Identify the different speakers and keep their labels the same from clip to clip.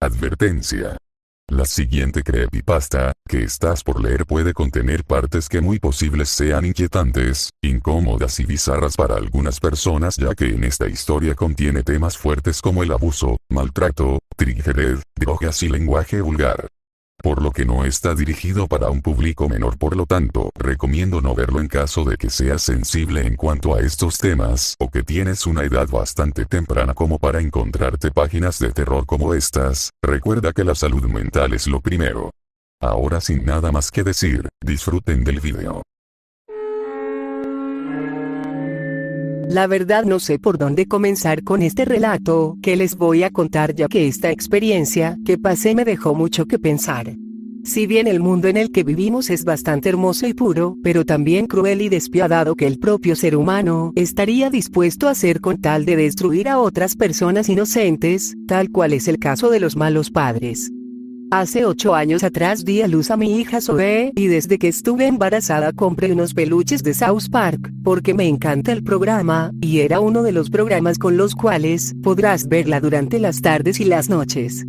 Speaker 1: Advertencia. La siguiente creepypasta, que estás por leer puede contener partes que muy posibles sean inquietantes, incómodas y bizarras para algunas personas ya que en esta historia contiene temas fuertes como el abuso, maltrato, triggered, drogas y lenguaje vulgar. Por lo que no está dirigido para un público menor, por lo tanto, recomiendo no verlo en caso de que seas sensible en cuanto a estos temas o que tienes una edad bastante temprana como para encontrarte páginas de terror como estas. Recuerda que la salud mental es lo primero. Ahora sin nada más que decir, disfruten del video.
Speaker 2: La verdad no sé por dónde comenzar con este relato que les voy a contar, ya que esta experiencia que pasé me dejó mucho que pensar. Si bien el mundo en el que vivimos es bastante hermoso y puro, pero también cruel y despiadado que el propio ser humano estaría dispuesto a hacer con tal de destruir a otras personas inocentes, tal cual es el caso de los malos padres. Hace 8 años atrás di a luz a mi hija Zoe, y desde que estuve embarazada compré unos peluches de South Park, porque me encanta el programa, y era uno de los programas con los cuales podrás verla durante las tardes y las noches.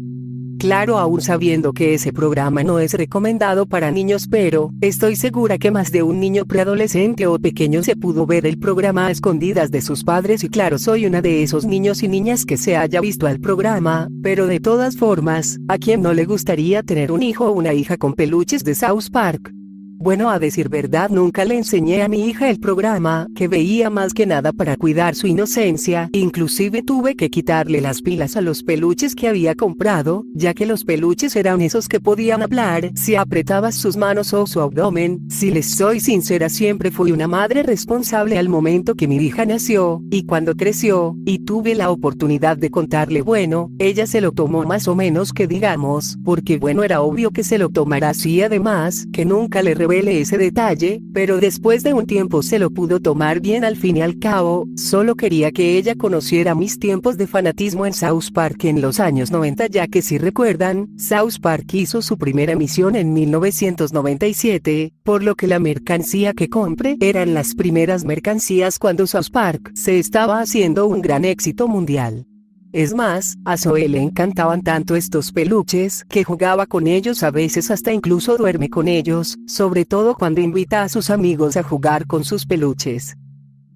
Speaker 2: Claro, aún sabiendo que ese programa no es recomendado para niños, pero estoy segura que más de un niño preadolescente o pequeño se pudo ver el programa a escondidas de sus padres, y claro, soy una de esos niños y niñas que se haya visto al programa, pero de todas formas, ¿a quién no le gustaría tener un hijo o una hija con peluches de South Park? Bueno, a decir verdad, nunca le enseñé a mi hija el programa, que veía más que nada para cuidar su inocencia, inclusive tuve que quitarle las pilas a los peluches que había comprado, ya que los peluches eran esos que podían hablar si apretabas sus manos o su abdomen. Si les soy sincera, siempre fui una madre responsable al momento que mi hija nació, y cuando creció, y tuve la oportunidad de contarle, bueno, ella se lo tomó más o menos que digamos, porque bueno, era obvio que se lo tomara así, además, que nunca le revelé ese detalle, pero después de un tiempo se lo pudo tomar bien. Al fin y al cabo, solo quería que ella conociera mis tiempos de fanatismo en South Park en los años 90, ya que si recuerdan, South Park hizo su primera emisión en 1997, por lo que la mercancía que compré eran las primeras mercancías cuando South Park se estaba haciendo un gran éxito mundial. Es más, a Zoe le encantaban tanto estos peluches que jugaba con ellos, a veces hasta incluso duerme con ellos, sobre todo cuando invita a sus amigos a jugar con sus peluches.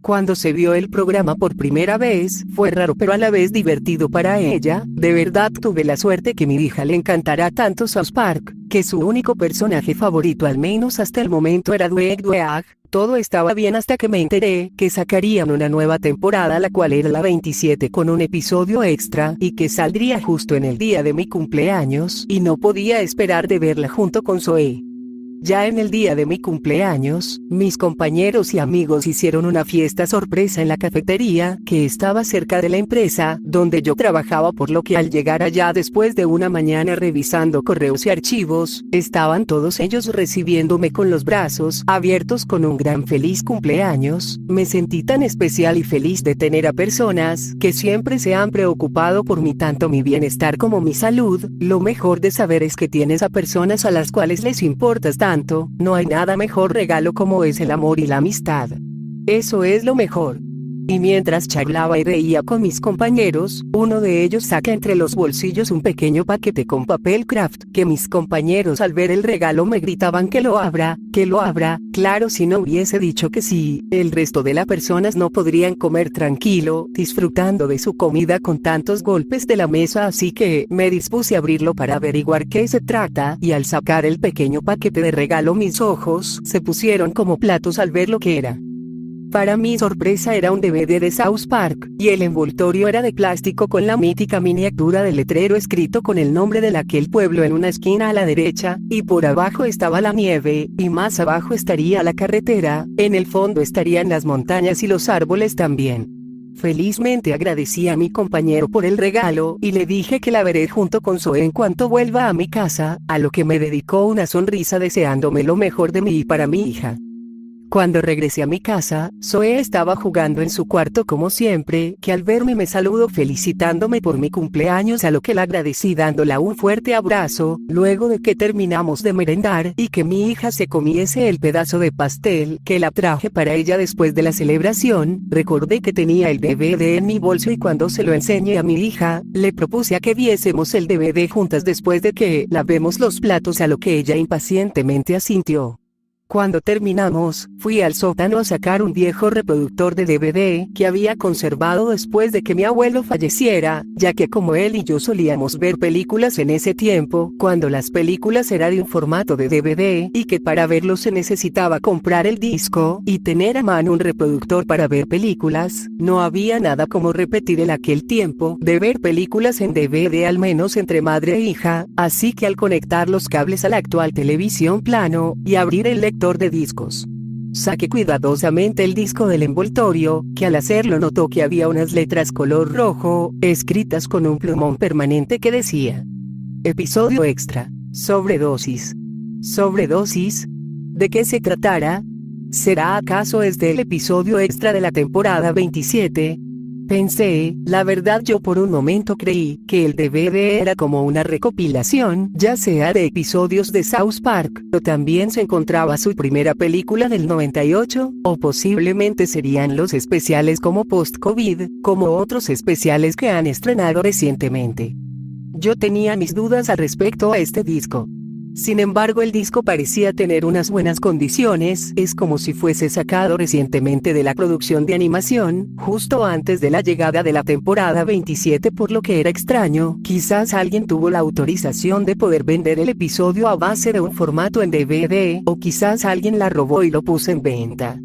Speaker 2: Cuando se vio el programa por primera vez, fue raro pero a la vez divertido para ella. De verdad tuve la suerte que mi hija le encantara tanto South Park, que su único personaje favorito, al menos hasta el momento, era Dweck. Todo estaba bien hasta que me enteré que sacarían una nueva temporada, la cual era la 27, con un episodio extra, y que saldría justo en el día de mi cumpleaños, y no podía esperar de verla junto con Zoe. Ya en el día de mi cumpleaños, mis compañeros y amigos hicieron una fiesta sorpresa en la cafetería, que estaba cerca de la empresa donde yo trabajaba, por lo que al llegar allá después de una mañana revisando correos y archivos, estaban todos ellos recibiéndome con los brazos abiertos con un gran feliz cumpleaños. Me sentí tan especial y feliz de tener a personas que siempre se han preocupado por mí, tanto mi bienestar como mi salud. Lo mejor de saber es que tienes a personas a las cuales les importas tanto. No hay nada mejor regalo como es el amor y la amistad. Eso es lo mejor. Y mientras charlaba y reía con mis compañeros, uno de ellos saca entre los bolsillos un pequeño paquete con papel craft, que mis compañeros al ver el regalo me gritaban que lo abra, que lo abra. Claro, si no hubiese dicho que sí, el resto de las personas no podrían comer tranquilo, disfrutando de su comida con tantos golpes de la mesa, así que me dispuse a abrirlo para averiguar qué se trata, y al sacar el pequeño paquete de regalo mis ojos se pusieron como platos al ver lo que era. Para mi sorpresa era un DVD de South Park, y el envoltorio era de plástico con la mítica miniatura del letrero escrito con el nombre de aquel pueblo en una esquina a la derecha, y por abajo estaba la nieve, y más abajo estaría la carretera, en el fondo estarían las montañas y los árboles también. Felizmente agradecí a mi compañero por el regalo, y le dije que la veré junto con Zoe en cuanto vuelva a mi casa, a lo que me dedicó una sonrisa deseándome lo mejor de mí y para mi hija. Cuando regresé a mi casa, Zoe estaba jugando en su cuarto como siempre, que al verme me saludó felicitándome por mi cumpleaños, a lo que le agradecí dándola un fuerte abrazo. Luego de que terminamos de merendar y que mi hija se comiese el pedazo de pastel que la traje para ella después de la celebración, recordé que tenía el DVD en mi bolso y cuando se lo enseñé a mi hija, le propuse a que viésemos el DVD juntas después de que lavemos los platos, a lo que ella impacientemente asintió. Cuando terminamos, fui al sótano a sacar un viejo reproductor de DVD que había conservado después de que mi abuelo falleciera, ya que como él y yo solíamos ver películas en ese tiempo, cuando las películas eran de un formato de DVD, y que para verlo se necesitaba comprar el disco y tener a mano un reproductor para ver películas, no había nada como repetir el aquel tiempo de ver películas en DVD, al menos entre madre e hija, así que al conectar los cables a la actual televisión plano y abrir el lector de discos, saqué cuidadosamente el disco del envoltorio, que al hacerlo notó que había unas letras color rojo, escritas con un plumón permanente que decía: Episodio extra, sobredosis. ¿Sobredosis? ¿De qué se tratará? ¿Será acaso este el episodio extra de la temporada 27? Pensé, la verdad yo por un momento creí que el DVD era como una recopilación, ya sea de episodios de South Park, o también se encontraba su primera película del 98, o posiblemente serían los especiales como post-COVID, como otros especiales que han estrenado recientemente. Yo tenía mis dudas al respecto a este disco. Sin embargo, el disco parecía tener unas buenas condiciones, es como si fuese sacado recientemente de la producción de animación, justo antes de la llegada de la temporada 27, por lo que era extraño, quizás alguien tuvo la autorización de poder vender el episodio a base de un formato en DVD, o quizás alguien la robó y lo puso en venta.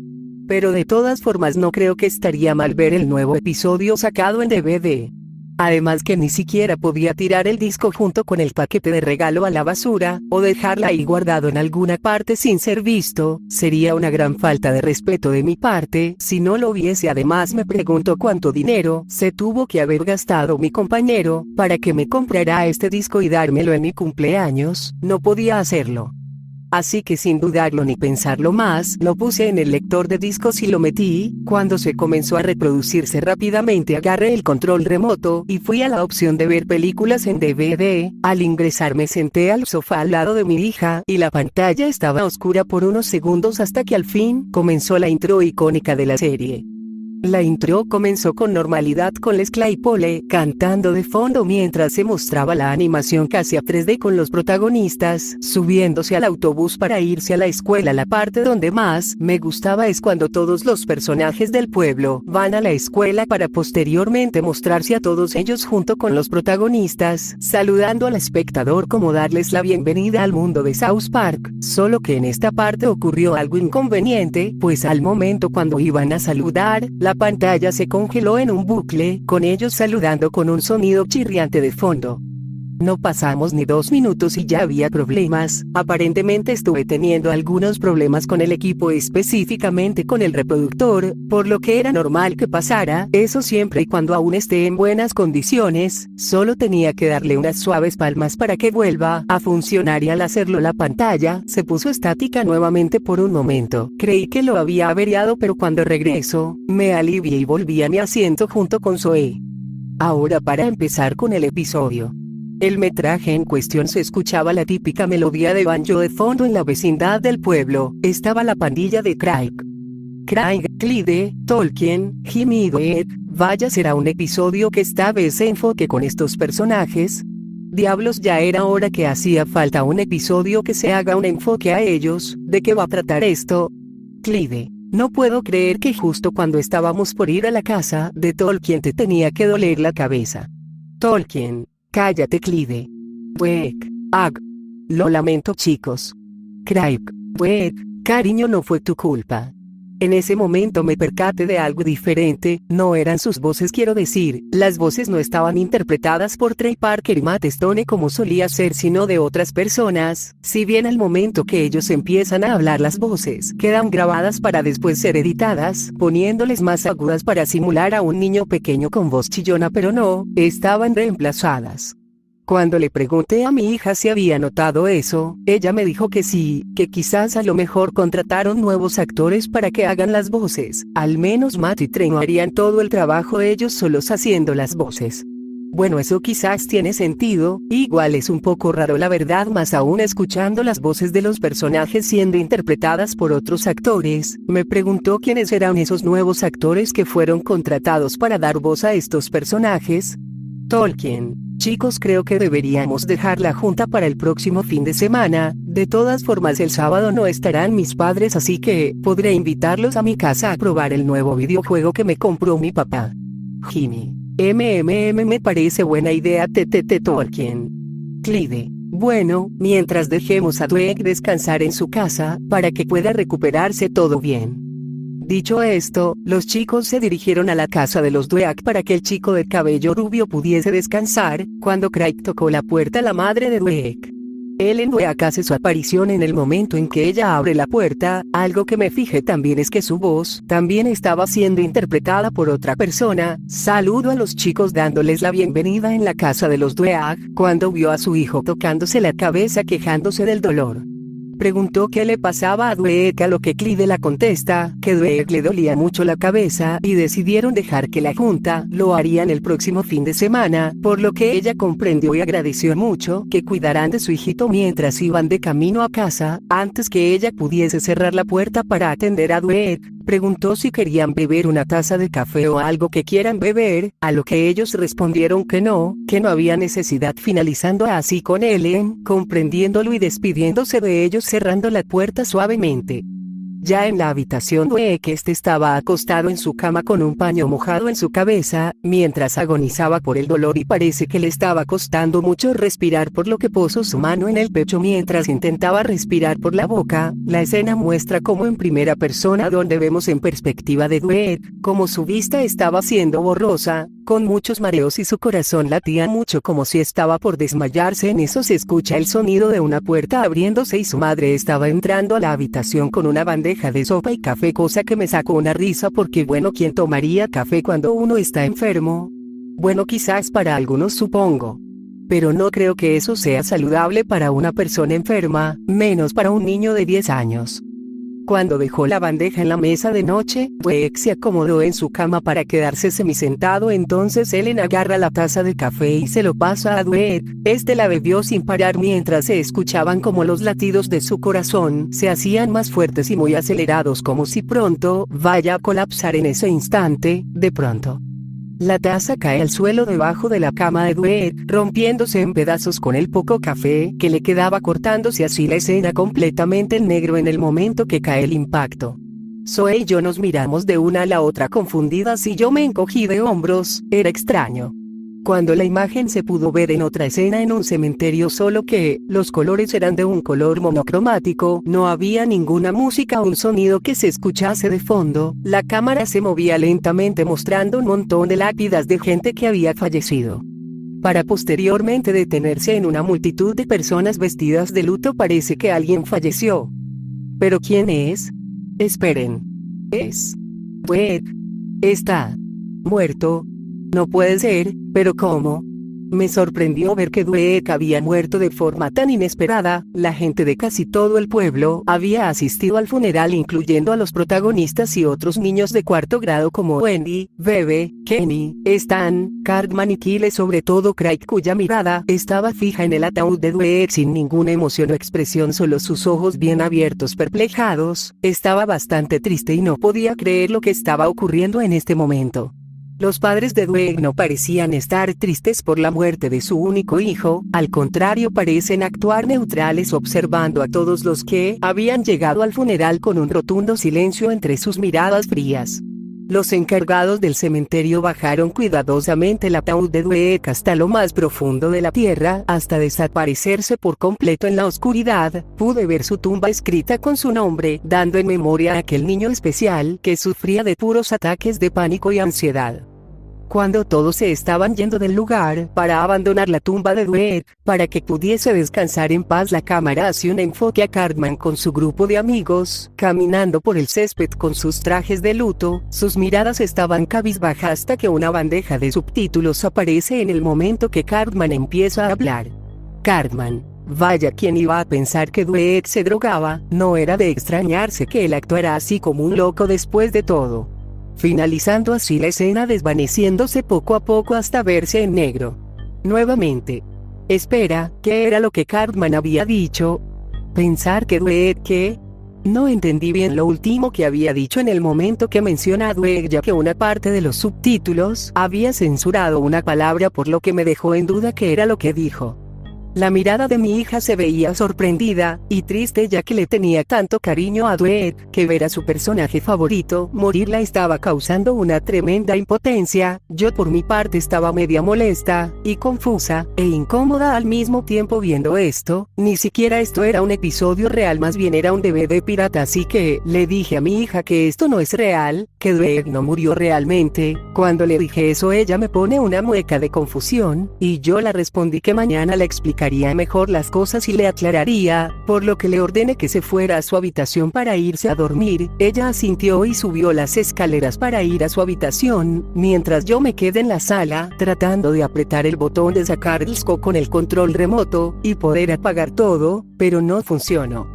Speaker 2: Pero de todas formas no creo que estaría mal ver el nuevo episodio sacado en DVD. Además que ni siquiera podía tirar el disco junto con el paquete de regalo a la basura, o dejarla ahí guardado en alguna parte sin ser visto, sería una gran falta de respeto de mi parte si no lo viese. Además me pregunto cuánto dinero se tuvo que haber gastado mi compañero para que me comprara este disco y dármelo en mi cumpleaños. No podía hacerlo. Así que sin dudarlo ni pensarlo más, lo puse en el lector de discos y lo metí. Cuando se comenzó a reproducirse rápidamente agarré el control remoto y fui a la opción de ver películas en DVD. Al ingresar me senté al sofá al lado de mi hija y la pantalla estaba oscura por unos segundos hasta que al fin comenzó la intro icónica de la serie. La intro comenzó con normalidad, con Les Claypole cantando de fondo mientras se mostraba la animación casi a 3D con los protagonistas subiéndose al autobús para irse a la escuela. La parte donde más me gustaba es cuando todos los personajes del pueblo van a la escuela para posteriormente mostrarse a todos ellos junto con los protagonistas, saludando al espectador como darles la bienvenida al mundo de South Park. Solo que en esta parte ocurrió algo inconveniente, pues al momento cuando iban a saludar, la pantalla se congeló en un bucle, con ellos saludando con un sonido chirriante de fondo. No pasamos ni 2 minutos y ya había problemas. Aparentemente estuve teniendo algunos problemas con el equipo, específicamente con el reproductor, por lo que era normal que pasara eso siempre y cuando aún esté en buenas condiciones. Solo tenía que darle unas suaves palmas para que vuelva a funcionar, y al hacerlo la pantalla se puso estática nuevamente por un momento. Creí que lo había averiado, pero cuando regresó, me alivié y volví a mi asiento junto con Zoe. Ahora para empezar con el episodio. El metraje en cuestión se escuchaba la típica melodía de banjo de fondo en la vecindad del pueblo. Estaba la pandilla de Craig, Clyde, Tolkien, Jimmy y Dweck. Vaya, será un episodio que esta vez se enfoque con estos personajes. Diablos, ya era hora que hacía falta un episodio que se haga un enfoque a ellos. ¿De qué va a tratar esto? Clyde: no puedo creer que justo cuando estábamos por ir a la casa de Tolkien te tenía que doler la cabeza. Tolkien: cállate, Clyde. Dweck: ag. Lo lamento, chicos. Craig: Dweck, cariño, no fue tu culpa. En ese momento me percaté de algo diferente. No eran sus voces, quiero decir, las voces no estaban interpretadas por Trey Parker y Matt Stone como solía ser, sino de otras personas. Si bien al momento que ellos empiezan a hablar las voces quedan grabadas para después ser editadas, poniéndoles más agudas para simular a un niño pequeño con voz chillona, pero no, estaban reemplazadas. Cuando le pregunté a mi hija si había notado eso, ella me dijo que sí, que quizás a lo mejor contrataron nuevos actores para que hagan las voces. Al menos Matt y Trey no harían todo el trabajo ellos solos haciendo las voces. Bueno, eso quizás tiene sentido, igual es un poco raro la verdad, más aún escuchando las voces de los personajes siendo interpretadas por otros actores. Me preguntó quiénes eran esos nuevos actores que fueron contratados para dar voz a estos personajes. Tolkien. Chicos, creo que deberíamos dejar la junta para el próximo fin de semana. De todas formas, el sábado no estarán mis padres, así que podré invitarlos a mi casa a probar el nuevo videojuego que me compró mi papá. Jimmy. Me parece buena idea. Tolkien. Clyde. Bueno, mientras dejemos a Dweck descansar en su casa, para que pueda recuperarse todo bien. Dicho esto, los chicos se dirigieron a la casa de los Dweck para que el chico de cabello rubio pudiese descansar. Cuando Craig tocó la puerta, la madre de Dweck, Ellen Dweck, hace su aparición en el momento en que ella abre la puerta. Algo que me fijé también es que su voz también estaba siendo interpretada por otra persona. Saludo a los chicos dándoles la bienvenida en la casa de los Dweck, cuando vio a su hijo tocándose la cabeza quejándose del dolor. Preguntó qué le pasaba a Dweck, a lo que Clyde la contesta que Dweck le dolía mucho la cabeza y decidieron dejar que la junta lo harían el próximo fin de semana, por lo que ella comprendió y agradeció mucho que cuidaran de su hijito mientras iban de camino a casa. Antes que ella pudiese cerrar la puerta para atender a Dweck, preguntó si querían beber una taza de café o algo que quieran beber, a lo que ellos respondieron que no había necesidad, finalizando así con Ellen comprendiéndolo y despidiéndose de ellos, cerrando la puerta suavemente. Ya en la habitación, Dweck estaba acostado en su cama con un paño mojado en su cabeza, mientras agonizaba por el dolor y parece que le estaba costando mucho respirar, por lo que posó su mano en el pecho mientras intentaba respirar por la boca. La escena muestra como en primera persona, donde vemos en perspectiva de Dweck como su vista estaba siendo borrosa, con muchos mareos y su corazón latía mucho como si estaba por desmayarse. En eso se escucha el sonido de una puerta abriéndose y su madre estaba entrando a la habitación con una bandeja de sopa y café, cosa que me sacó una risa porque bueno, ¿quién tomaría café cuando uno está enfermo? Bueno, quizás para algunos, supongo. Pero no creo que eso sea saludable para una persona enferma, menos para un niño de 10 años. Cuando dejó la bandeja en la mesa de noche, Dweck se acomodó en su cama para quedarse semisentado. Entonces Ellen agarra la taza de café y se lo pasa a Dweck. Este la bebió sin parar mientras se escuchaban como los latidos de su corazón se hacían más fuertes y muy acelerados, como si pronto vaya a colapsar. En ese instante, de pronto, la taza cae al suelo debajo de la cama de Dweck, rompiéndose en pedazos con el poco café que le quedaba, cortándose así la escena completamente en negro en el momento que cae el impacto. Zoe y yo nos miramos de una a la otra confundidas y yo me encogí de hombros. Era extraño. Cuando la imagen se pudo ver en otra escena en un cementerio, solo que los colores eran de un color monocromático, no había ninguna música o un sonido que se escuchase de fondo. La cámara se movía lentamente mostrando un montón de lápidas de gente que había fallecido, para posteriormente detenerse en una multitud de personas vestidas de luto. Parece que alguien falleció. ¿Pero quién es? Esperen. Es Dweck. Está muerto. No puede ser, pero ¿cómo? Me sorprendió ver que Dweck había muerto de forma tan inesperada. La gente de casi todo el pueblo había asistido al funeral, incluyendo a los protagonistas y otros niños de cuarto grado como Wendy, Bebe, Kenny, Stan, Cartman y Kyle, sobre todo Craig, cuya mirada estaba fija en el ataúd de Dweck sin ninguna emoción o expresión, solo sus ojos bien abiertos, perplejos. Estaba bastante triste y no podía creer lo que estaba ocurriendo en este momento. Los padres de Dweck no parecían estar tristes por la muerte de su único hijo, al contrario, parecen actuar neutrales, observando a todos los que habían llegado al funeral con un rotundo silencio entre sus miradas frías. Los encargados del cementerio bajaron cuidadosamente el ataúd de Dweck hasta lo más profundo de la tierra, hasta desaparecerse por completo en la oscuridad. Pude ver su tumba escrita con su nombre, dando en memoria a aquel niño especial que sufría de puros ataques de pánico y ansiedad. cuando todos se estaban yendo del lugar para abandonar la tumba de Dweck, para que pudiese descansar en paz, la cámara hace un enfoque a Cartman con su grupo de amigos, caminando por el césped con sus trajes de luto. Sus miradas estaban cabizbajas hasta que una bandeja de subtítulos aparece en el momento que Cartman empieza a hablar. Cartman. Vaya, quien iba a pensar que Dweck se drogaba. No era de extrañarse que él actuara así como un loco después de todo. Finalizando así la escena, desvaneciéndose poco a poco hasta verse en negro. Nuevamente. Espera, ¿qué era lo que Cartman había dicho? Pensar que Dweck, ¿qué? No entendí bien lo último que había dicho en el momento que menciona a Dweck, ya que una parte de los subtítulos había censurado una palabra, por lo que me dejó en duda qué era lo que dijo. La mirada de mi hija se veía sorprendida y triste, ya que le tenía tanto cariño a Dweck, que ver a su personaje favorito morir la estaba causando una tremenda impotencia. Yo por mi parte estaba media molesta y confusa e incómoda al mismo tiempo viendo esto. Ni siquiera esto era un episodio real, más bien era un DVD pirata, así que le dije a mi hija que esto no es real, que Dweck no murió realmente. Cuando le dije eso, ella me pone una mueca de confusión y yo la respondí que mañana le explicaría mejor las cosas y le aclararía, por lo que le ordené que se fuera a su habitación para irse a dormir. Ella asintió y subió las escaleras para ir a su habitación, mientras yo me quedé en la sala, tratando de apretar el botón de sacar el SCO con el control remoto, y poder apagar todo, pero no funcionó.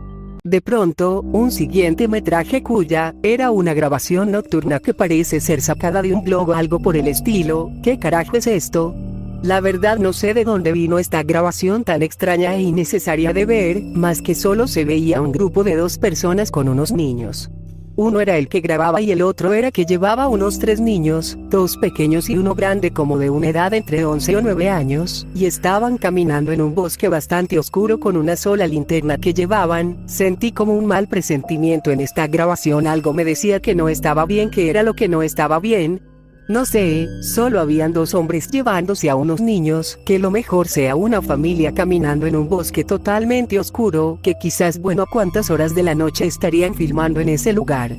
Speaker 2: De pronto, un siguiente metraje cuya era una grabación nocturna que parece ser sacada de un blog o algo por el estilo. ¿Qué carajo es esto? La verdad no sé de dónde vino esta grabación tan extraña e innecesaria de ver, más que solo se veía un grupo de 2 personas con unos niños. Uno era el que grababa y el otro era que llevaba unos 3 niños, 2 pequeños y uno grande como de una edad entre 11 o 9 años, y estaban caminando en un bosque bastante oscuro con una sola linterna que llevaban. Sentí como un mal presentimiento en esta grabación, algo me decía que no estaba bien. ¿Qué era lo que no estaba bien? No sé, solo habían 2 hombres llevándose a unos niños, que lo mejor sea una familia caminando en un bosque totalmente oscuro, que quizás, bueno, ¿a cuántas horas de la noche estarían filmando en ese lugar?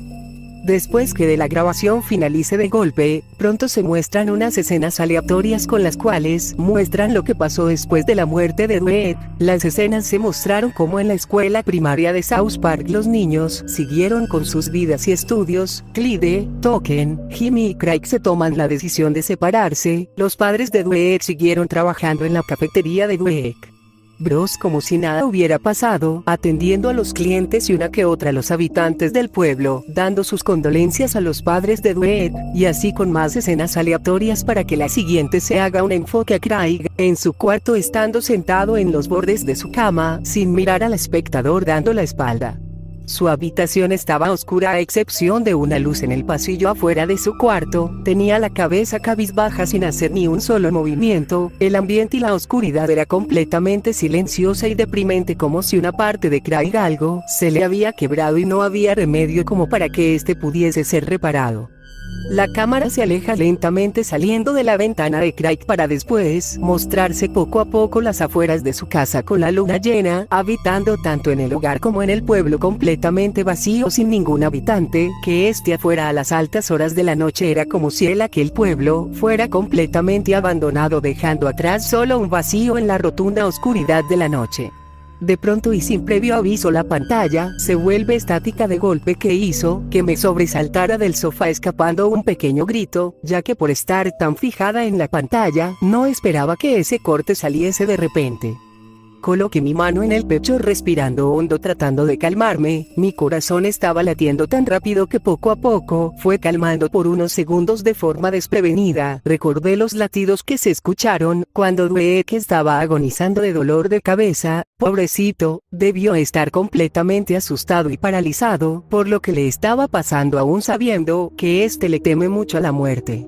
Speaker 2: Después que de la grabación finalice de golpe, pronto se muestran unas escenas aleatorias con las cuales muestran lo que pasó después de la muerte de Dweck. Las escenas se mostraron como en la escuela primaria de South Park los niños siguieron con sus vidas y estudios. Clyde, Token, Jimmy y Craig se toman la decisión de separarse. Los padres de Dweck siguieron trabajando en la cafetería de Dweck Bros como si nada hubiera pasado, atendiendo a los clientes y una que otra a los habitantes del pueblo, dando sus condolencias a los padres de Dweck, y así con más escenas aleatorias para que la siguiente se haga un enfoque a Craig, en su cuarto estando sentado en los bordes de su cama, sin mirar al espectador dando la espalda. Su habitación estaba oscura a excepción de una luz en el pasillo afuera de su cuarto. Tenía la cabeza cabizbaja sin hacer ni un solo movimiento. El ambiente y la oscuridad era completamente silenciosa y deprimente, como si una parte de Craig algo se le había quebrado y no había remedio como para que este pudiese ser reparado. La cámara se aleja lentamente saliendo de la ventana de Craig para después mostrarse poco a poco las afueras de su casa con la luna llena, habitando tanto en el hogar como en el pueblo completamente vacío sin ningún habitante, que afuera a las altas horas de la noche era como si aquel pueblo fuera completamente abandonado, dejando atrás solo un vacío en la rotunda oscuridad de la noche. De pronto y sin previo aviso la pantalla se vuelve estática de golpe, que hizo que me sobresaltara del sofá escapando un pequeño grito, ya que por estar tan fijada en la pantalla, no esperaba que ese corte saliese de repente. Coloqué mi mano en el pecho respirando hondo tratando de calmarme. Mi corazón estaba latiendo tan rápido que poco a poco fue calmando por unos segundos de forma desprevenida. Recordé los latidos que se escucharon cuando Dweck estaba agonizando de dolor de cabeza. Pobrecito, debió estar completamente asustado y paralizado por lo que le estaba pasando, aún sabiendo que le teme mucho a la muerte.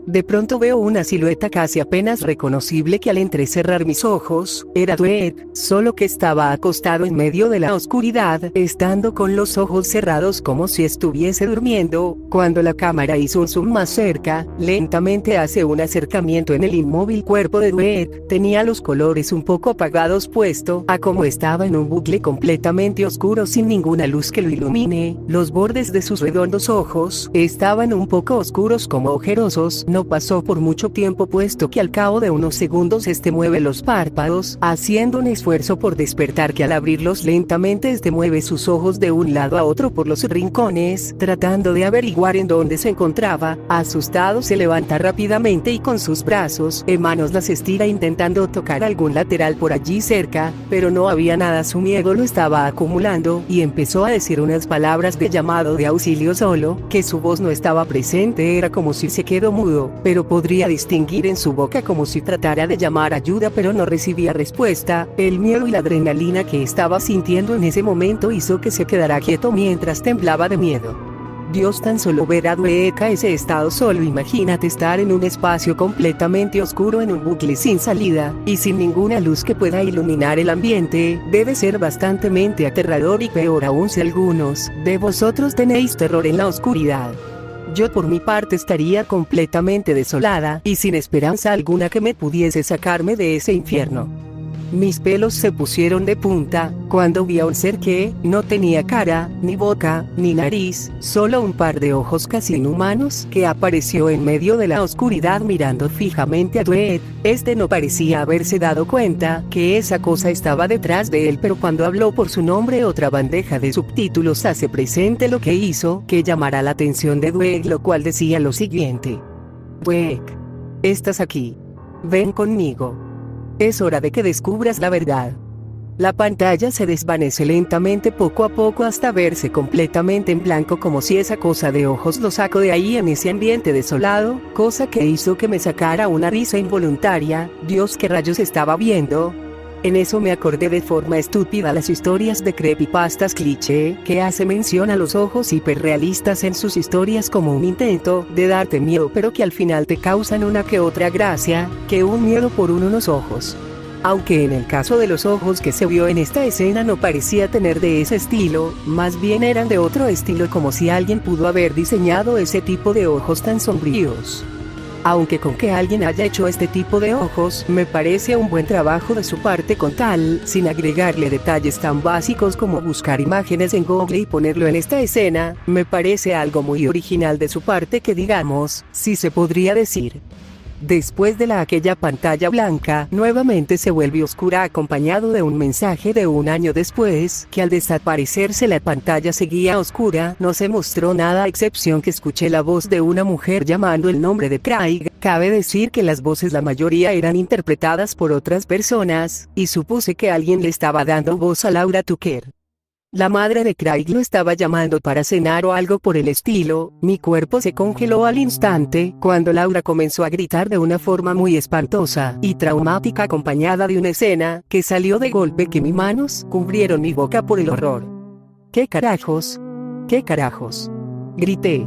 Speaker 2: De pronto veo una silueta casi apenas reconocible que al entrecerrar mis ojos, era Dweck, solo que estaba acostado en medio de la oscuridad, estando con los ojos cerrados como si estuviese durmiendo. Cuando la cámara hizo un zoom más cerca, lentamente hace un acercamiento en el inmóvil cuerpo de Dweck. Tenía los colores un poco apagados puesto a como estaba en un bucle completamente oscuro sin ninguna luz que lo ilumine. Los bordes de sus redondos ojos estaban un poco oscuros como ojerosos. No pasó por mucho tiempo puesto que al cabo de unos segundos mueve los párpados, haciendo un esfuerzo por despertar que al abrirlos lentamente mueve sus ojos de un lado a otro por los rincones, tratando de averiguar en dónde se encontraba. Asustado se levanta rápidamente y con sus brazos en manos las estira intentando tocar algún lateral por allí cerca, pero no había nada. Su miedo lo estaba acumulando y empezó a decir unas palabras de llamado de auxilio solo, que su voz no estaba presente, era como si se quedó mudo, pero podría distinguir en su boca como si tratara de llamar ayuda pero no recibía respuesta. El miedo y la adrenalina que estaba sintiendo en ese momento hizo que se quedara quieto mientras temblaba de miedo. Dios, tan solo ver a Dweck a ese estado solo. Imagínate estar en un espacio completamente oscuro en un bucle sin salida, y sin ninguna luz que pueda iluminar el ambiente. Debe ser bastante aterrador, y peor aún si algunos de vosotros tenéis terror en la oscuridad. Yo por mi parte estaría completamente desolada, y sin esperanza alguna que me pudiese sacarme de ese infierno. Mis pelos se pusieron de punta, cuando vi a un ser que no tenía cara, ni boca, ni nariz, solo un par de ojos casi inhumanos, que apareció en medio de la oscuridad mirando fijamente a Dweck. No parecía haberse dado cuenta que esa cosa estaba detrás de él, pero cuando habló por su nombre otra bandeja de subtítulos hace presente lo que hizo que llamara la atención de Dweck, lo cual decía lo siguiente: Dweck, estás aquí. Ven conmigo. Es hora de que descubras la verdad. La pantalla se desvanece lentamente poco a poco hasta verse completamente en blanco, como si esa cosa de ojos lo sacó de ahí en ese ambiente desolado, cosa que hizo que me sacara una risa involuntaria. Dios, ¿qué rayos estaba viendo? En eso me acordé de forma estúpida las historias de creepypastas cliché, que hace mención a los ojos hiperrealistas en sus historias como un intento de darte miedo, pero que al final te causan una que otra gracia, que un miedo por unos ojos. Aunque en el caso de los ojos que se vio en esta escena no parecía tener de ese estilo, más bien eran de otro estilo, como si alguien pudo haber diseñado ese tipo de ojos tan sombríos. Aunque con que alguien haya hecho este tipo de ojos, me parece un buen trabajo de su parte con tal, sin agregarle detalles tan básicos como buscar imágenes en Google y ponerlo en esta escena, me parece algo muy original de su parte, que digamos, si se podría decir. Después de aquella pantalla blanca, nuevamente se vuelve oscura, acompañado de un mensaje de un año después, que al desaparecerse la pantalla seguía oscura. No se mostró nada a excepción que escuché la voz de una mujer llamando el nombre de Craig. Cabe decir que las voces la mayoría eran interpretadas por otras personas, y supuse que alguien le estaba dando voz a Laura Tucker. La madre de Craig lo estaba llamando para cenar o algo por el estilo. Mi cuerpo se congeló al instante, cuando Laura comenzó a gritar de una forma muy espantosa y traumática, acompañada de una escena que salió de golpe que mis manos cubrieron mi boca por el horror. ¿Qué carajos? ¿Qué carajos? Grité.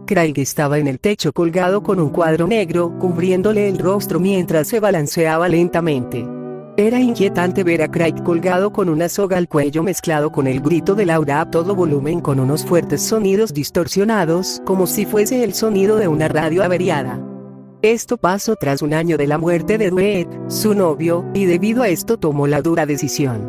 Speaker 2: Craig estaba en el techo colgado con un cuadro negro cubriéndole el rostro mientras se balanceaba lentamente. Era inquietante ver a Craig colgado con una soga al cuello, mezclado con el grito de Laura a todo volumen, con unos fuertes sonidos distorsionados, como si fuese el sonido de una radio averiada. Esto pasó tras un año de la muerte de Dweck, su novio, y debido a esto tomó la dura decisión.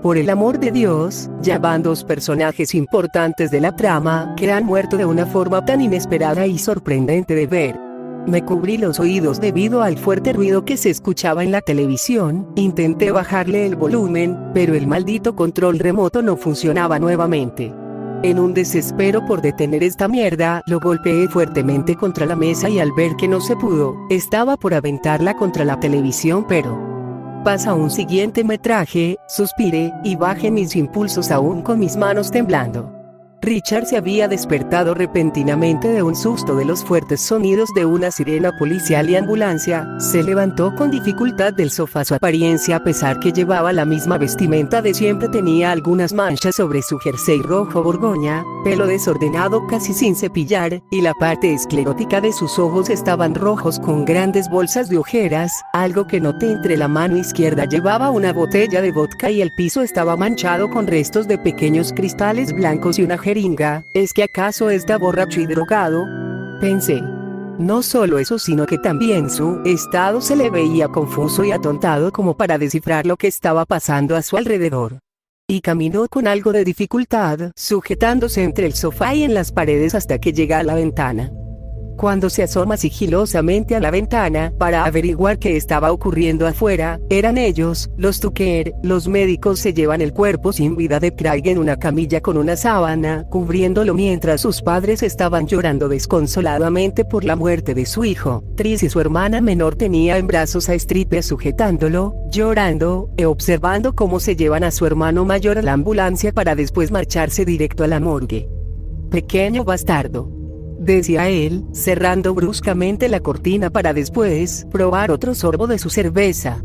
Speaker 2: Por el amor de Dios, ya van dos personajes importantes de la trama que han muerto de una forma tan inesperada y sorprendente de ver. Me cubrí los oídos debido al fuerte ruido que se escuchaba en la televisión. Intenté bajarle el volumen, pero el maldito control remoto no funcionaba nuevamente. En un desespero por detener esta mierda, lo golpeé fuertemente contra la mesa y al ver que no se pudo, estaba por aventarla contra la televisión, pero pasa un siguiente metraje, suspiré, y bajé mis impulsos aún con mis manos temblando. Richard se había despertado repentinamente de un susto de los fuertes sonidos de una sirena policial y ambulancia. Se levantó con dificultad del sofá. Su apariencia, a pesar que llevaba la misma vestimenta de siempre, tenía algunas manchas sobre su jersey rojo borgoña, pelo desordenado casi sin cepillar, y la parte esclerótica de sus ojos estaban rojos con grandes bolsas de ojeras. Algo que noté: entre la mano izquierda llevaba una botella de vodka y el piso estaba manchado con restos de pequeños cristales blancos y una jeringa. ¿Es que acaso está borracho y drogado?, pensé. No solo eso, sino que también su estado se le veía confuso y atontado como para descifrar lo que estaba pasando a su alrededor. Y caminó con algo de dificultad, sujetándose entre el sofá y en las paredes hasta que llega a la ventana. Cuando se asoma sigilosamente a la ventana para averiguar qué estaba ocurriendo afuera, eran ellos, los Tucker. Los médicos se llevan el cuerpo sin vida de Craig en una camilla con una sábana cubriéndolo mientras sus padres estaban llorando desconsoladamente por la muerte de su hijo. Tris y su hermana menor tenía en brazos a Stripe sujetándolo, llorando, e observando cómo se llevan a su hermano mayor a la ambulancia para después marcharse directo a la morgue. «Pequeño bastardo», decía él, cerrando bruscamente la cortina para después probar otro sorbo de su cerveza.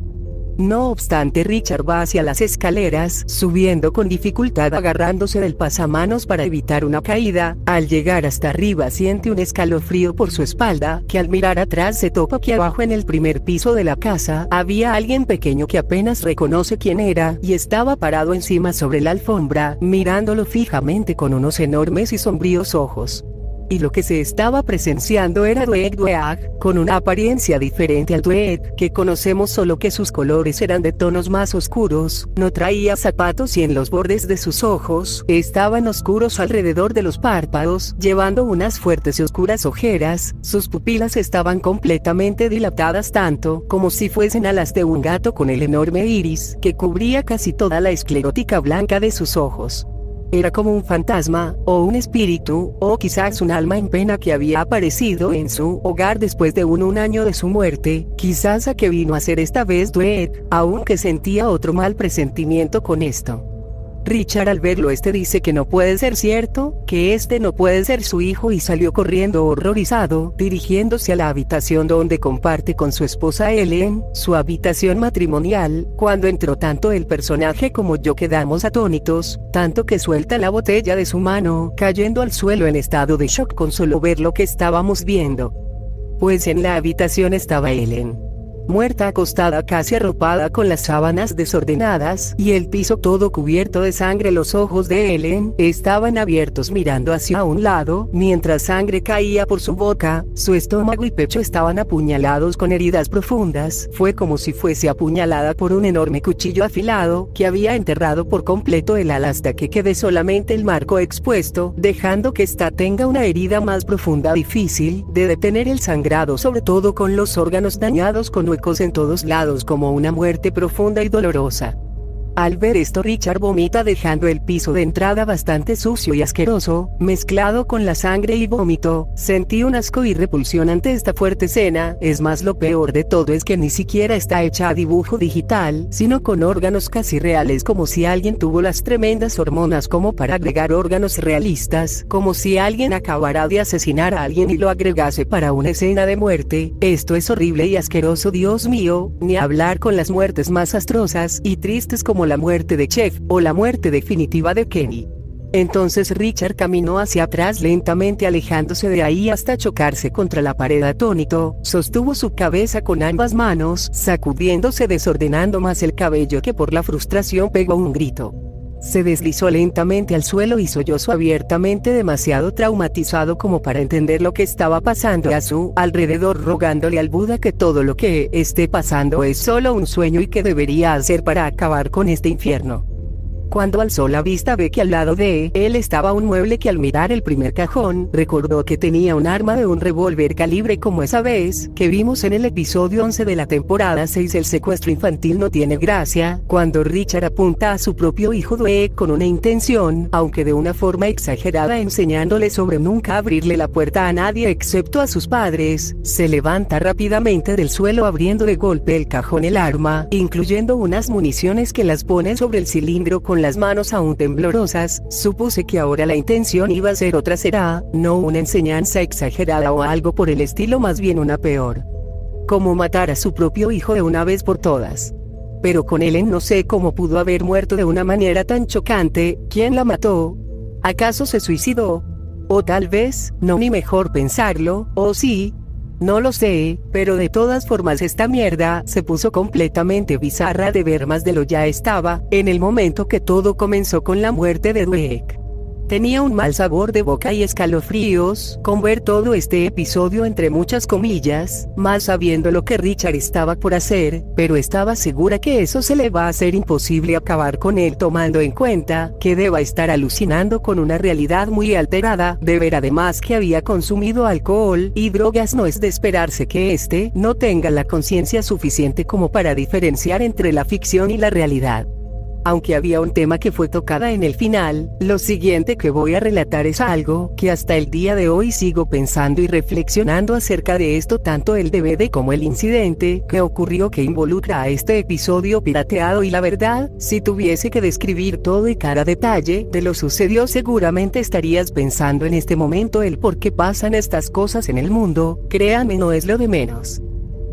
Speaker 2: No obstante, Richard va hacia las escaleras, subiendo con dificultad agarrándose del pasamanos para evitar una caída. Al llegar hasta arriba siente un escalofrío por su espalda, que al mirar atrás se topa que abajo en el primer piso de la casa había alguien pequeño que apenas reconoce quién era, y estaba parado encima sobre la alfombra, mirándolo fijamente con unos enormes y sombríos ojos. Y lo que se estaba presenciando era Dweck, con una apariencia diferente al Dweck que conocemos, solo que sus colores eran de tonos más oscuros, no traía zapatos y en los bordes de sus ojos estaban oscuros alrededor de los párpados, llevando unas fuertes y oscuras ojeras. Sus pupilas estaban completamente dilatadas, tanto como si fuesen alas de un gato, con el enorme iris que cubría casi toda la esclerótica blanca de sus ojos. Era como un fantasma, o un espíritu, o quizás un alma en pena que había aparecido en su hogar después de un año de su muerte. Quizás a qué vino a ser esta vez Dweck, aunque sentía otro mal presentimiento con esto. Richard, al verlo, dice que no puede ser cierto, que no puede ser su hijo, y salió corriendo horrorizado, dirigiéndose a la habitación donde comparte con su esposa Ellen, su habitación matrimonial. Cuando entró, tanto el personaje como yo quedamos atónitos, tanto que suelta la botella de su mano, cayendo al suelo en estado de shock con solo ver lo que estábamos viendo. Pues en la habitación estaba Ellen, muerta, acostada, casi arropada, con las sábanas desordenadas y el piso todo cubierto de sangre. Los ojos de Ellen estaban abiertos mirando hacia un lado, mientras sangre caía por su boca. Su estómago y pecho estaban apuñalados con heridas profundas. Fue como si fuese apuñalada por un enorme cuchillo afilado que había enterrado por completo el ala hasta que quede solamente el marco expuesto, dejando que tenga una herida más profunda, difícil de detener el sangrado, sobre todo con los órganos dañados, con huecos en todos lados, como una muerte profunda y dolorosa. Al ver esto, Richard vomita, dejando el piso de entrada bastante sucio y asqueroso, mezclado con la sangre y vómito. Sentí un asco y repulsión ante esta fuerte escena. Es más, lo peor de todo es que ni siquiera está hecha a dibujo digital, sino con órganos casi reales, como si alguien tuvo las tremendas hormonas como para agregar órganos realistas, como si alguien acabara de asesinar a alguien y lo agregase para una escena de muerte. Esto es horrible y asqueroso, Dios mío, ni hablar con las muertes más astrosas y tristes como la muerte de Chef, o la muerte definitiva de Kenny. Entonces Richard caminó hacia atrás lentamente, alejándose de ahí hasta chocarse contra la pared atónito. Sostuvo su cabeza con ambas manos, sacudiéndose, desordenando más el cabello, que por la frustración pegó un grito. Se deslizó lentamente al suelo y sollozó abiertamente, demasiado traumatizado como para entender lo que estaba pasando a su alrededor, rogándole al Buda que todo lo que esté pasando es solo un sueño y que debería hacer para acabar con este infierno. Cuando alzó la vista, ve que al lado de él estaba un mueble que, al mirar el primer cajón, recordó que tenía un arma de un revólver calibre como esa vez que vimos en el episodio 11 de la temporada 6. El secuestro infantil no tiene gracia cuando Richard apunta a su propio hijo Dweck con una intención, aunque de una forma exagerada, enseñándole sobre nunca abrirle la puerta a nadie excepto a sus padres. Se levanta rápidamente del suelo, abriendo de golpe el cajón el arma, incluyendo unas municiones, que las pone sobre el cilindro con las manos aún temblorosas. Supuse que ahora la intención iba a ser otra, será, no una enseñanza exagerada o algo por el estilo, más bien una peor. Como matar a su propio hijo de una vez por todas. Pero con Ellen no sé cómo pudo haber muerto de una manera tan chocante. ¿Quién la mató? ¿Acaso se suicidó? O tal vez, no, ni mejor pensarlo, o sí. No lo sé, pero de todas formas esta mierda se puso completamente bizarra de ver más de lo ya estaba, en el momento que todo comenzó con la muerte de Dweck. Tenía un mal sabor de boca y escalofríos con ver todo este episodio entre muchas comillas, más sabiendo lo que Richard estaba por hacer, pero estaba segura que eso se le va a hacer imposible acabar con él tomando en cuenta que deba estar alucinando con una realidad muy alterada, de ver además que había consumido alcohol y drogas. No es de esperarse que éste no tenga la conciencia suficiente como para diferenciar entre la ficción y la realidad. Aunque había un tema que fue tocada en el final, lo siguiente que voy a relatar es algo que hasta el día de hoy sigo pensando y reflexionando acerca de esto, tanto el DVD como el incidente que ocurrió que involucra a este episodio pirateado. Y la verdad, si tuviese que describir todo y cada detalle de lo sucedió, seguramente estarías pensando en este momento el por qué pasan estas cosas en el mundo. Créanme, no es lo de menos.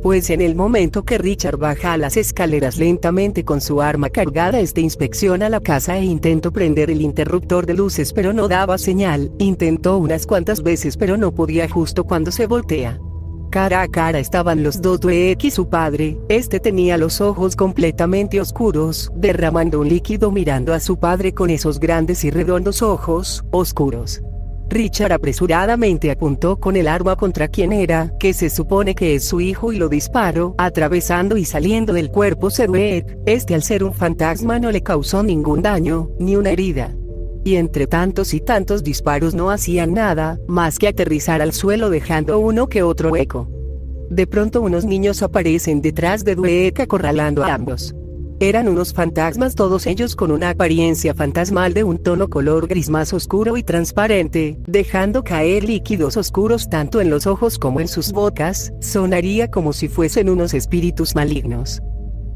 Speaker 2: Pues en el momento que Richard baja las escaleras lentamente con su arma cargada, inspecciona la casa e intentó prender el interruptor de luces, pero no daba señal. Intentó unas cuantas veces pero no podía. Justo cuando se voltea cara a cara estaban los dos, Dweck y su padre. Tenía los ojos completamente oscuros, derramando un líquido mirando a su padre con esos grandes y redondos ojos oscuros. Richard apresuradamente apuntó con el arma contra quien era, que se supone que es su hijo, y lo disparó, atravesando y saliendo del cuerpo de Dweck. Al ser un fantasma no le causó ningún daño, ni una herida. Y entre tantos y tantos disparos no hacían nada, más que aterrizar al suelo dejando uno que otro hueco. De pronto unos niños aparecen detrás de Dweck acorralando a ambos. Eran unos fantasmas, todos ellos con una apariencia fantasmal de un tono color gris más oscuro y transparente, dejando caer líquidos oscuros tanto en los ojos como en sus bocas. Sonaría como si fuesen unos espíritus malignos.